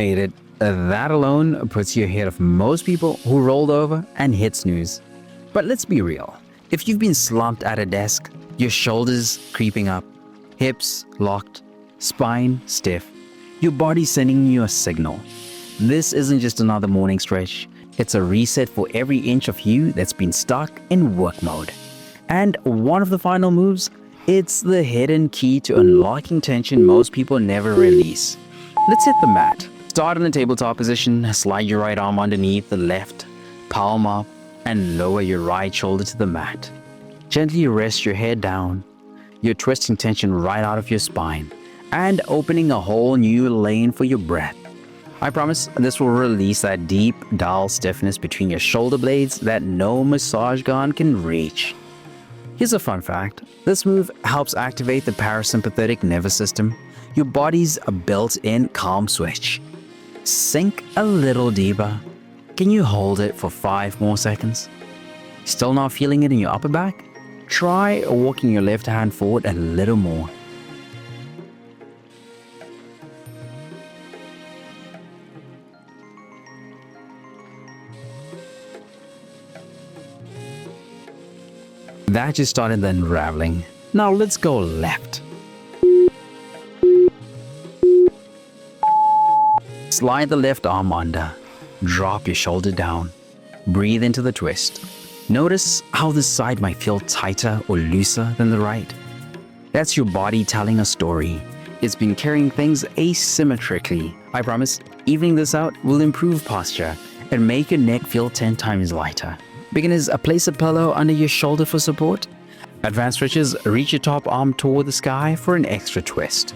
Made it. That alone puts you ahead of most people who rolled over and hit snooze. But let's be real. If you've been slumped at a desk, your shoulders creeping up, hips locked, spine stiff, your body's sending you a signal. This isn't just another morning stretch. It's a reset for every inch of you that's been stuck in work mode. And one of the final moves, it's the hidden key to unlocking tension most people never release. Let's hit the mat. Start in the tabletop position, slide your right arm underneath the left, palm up, and lower your right shoulder to the mat. Gently rest your head down. You're twisting tension right out of your spine and opening a whole new lane for your breath. I promise this will release that deep, dull stiffness between your shoulder blades that no massage gun can reach. Here's a fun fact. This move helps activate the parasympathetic nervous system, your body's built-in calm switch. Sink a little deeper. Can you hold it for 5 more seconds? Still not feeling it in your upper back? Try walking your left hand forward a little more. That just started the unraveling. Now let's go left. Slide the left arm under. Drop your shoulder down. Breathe into the twist. Notice how this side might feel tighter or looser than the right. That's your body telling a story. It's been carrying things asymmetrically. I promise, evening this out will improve posture and make your neck feel 10 times lighter. Beginners, place a pillow under your shoulder for support. Advanced stretches, reach your top arm toward the sky for an extra twist.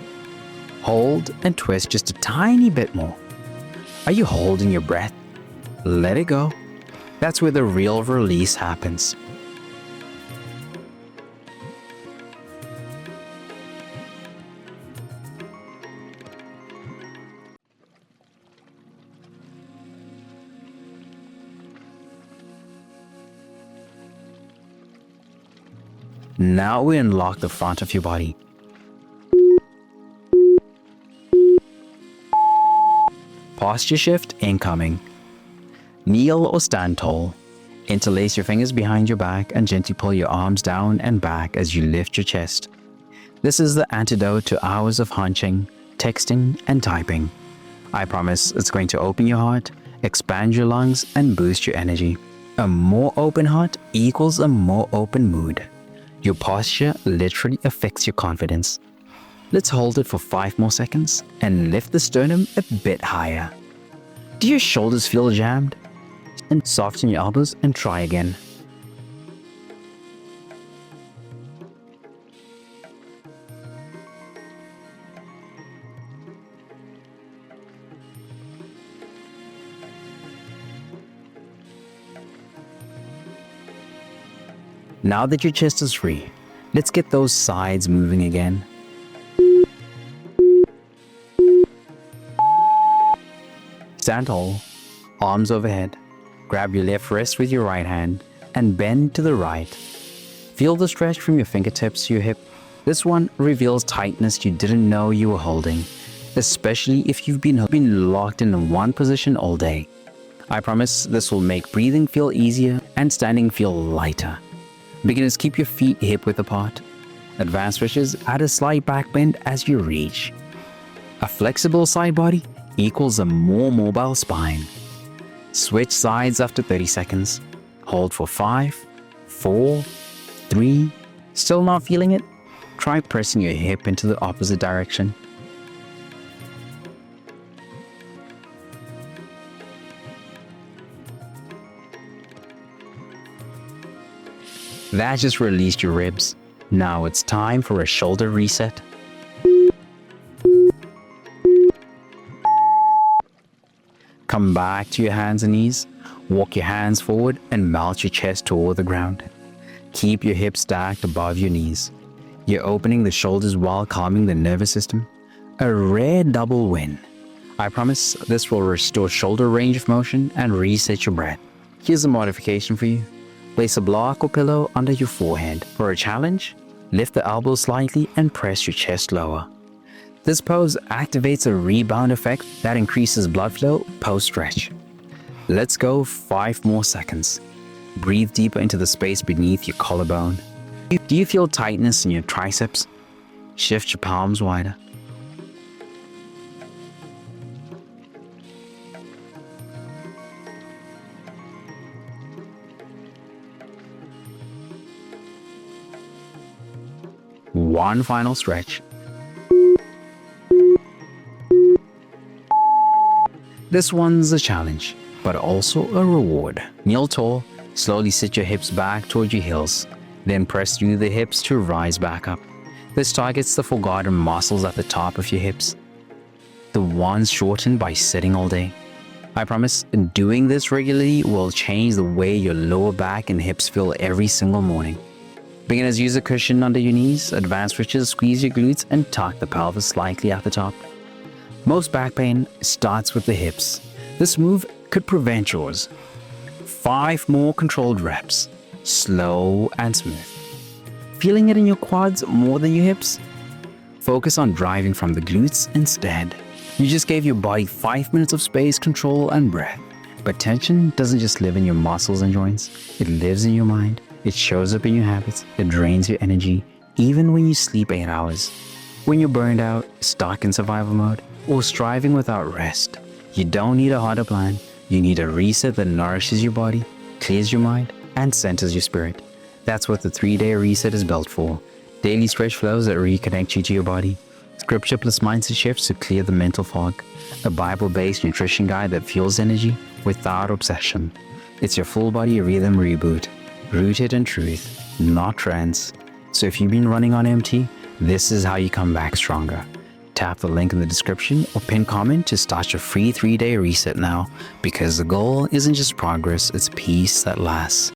Hold and twist just a tiny bit more. Are you holding your breath? Let it go. That's where the real release happens. Now we unlock the front of your body. Posture shift incoming. Kneel or stand tall. Interlace your fingers behind your back and gently pull your arms down and back as you lift your chest. This is the antidote to hours of hunching, texting, and typing. I promise it's going to open your heart, expand your lungs, and boost your energy. A more open heart equals a more open mood. Your posture literally affects your confidence. Let's hold it for 5 more seconds and lift the sternum a bit higher. Do your shoulders feel jammed? And soften your elbows and try again. Now that your chest is free, let's get those sides moving again. Stand tall, arms overhead. Grab your left wrist with your right hand and bend to the right. Feel the stretch from your fingertips to your hip. This one reveals tightness you didn't know you were holding, especially if you've been locked in one position all day. I promise this will make breathing feel easier and standing feel lighter. Beginners, keep your feet hip-width apart. Advanced stretches, add a slight back bend as you reach. A flexible side body equals a more mobile spine. Switch sides after 30 seconds. Hold for 5, 4, 3. Still not feeling it? Try pressing your hip into the opposite direction. That just released your ribs. Now it's time for a shoulder reset. Come back to your hands and knees. Walk your hands forward and melt your chest toward the ground. Keep your hips stacked above your knees. You're opening the shoulders while calming the nervous system. A rare double win. I promise this will restore shoulder range of motion and reset your breath. Here's a modification for you. Place a block or pillow under your forehead. For a challenge, lift the elbows slightly and press your chest lower. This pose activates a rebound effect that increases blood flow post-stretch. Let's go 5 more seconds. Breathe deeper into the space beneath your collarbone. Do you feel tightness in your triceps? Shift your palms wider. One final stretch. This one's a challenge, but also a reward. Kneel tall, slowly sit your hips back toward your heels, then press through the hips to rise back up. This targets the forgotten muscles at the top of your hips, the ones shortened by sitting all day. I promise doing this regularly will change the way your lower back and hips feel every single morning. Beginners use a cushion under your knees, advanced switches squeeze your glutes and tuck the pelvis slightly at the top. Most back pain starts with the hips. This move could prevent yours. 5 more controlled reps, slow and smooth. Feeling it in your quads more than your hips? Focus on driving from the glutes instead. You just gave your body 5 minutes of space, control, and breath. But tension doesn't just live in your muscles and joints. It lives in your mind. It shows up in your habits. It drains your energy, even when you sleep 8 hours. When you're burned out, stuck in survival mode, or striving without rest, you don't need a harder plan. You need a reset that nourishes your body, clears your mind, and centers your spirit. That's what the 3-day reset is built for. Daily stretch flows that reconnect you to your body. Scripture plus mindset shifts to clear the mental fog. A Bible-based nutrition guide that fuels energy without obsession. It's your full body rhythm reboot. Rooted in truth, not trends. So if you've been running on empty, this is how you come back stronger. Tap the link in the description or pin comment to start your free 3-day reset now, because the goal isn't just progress, it's peace that lasts.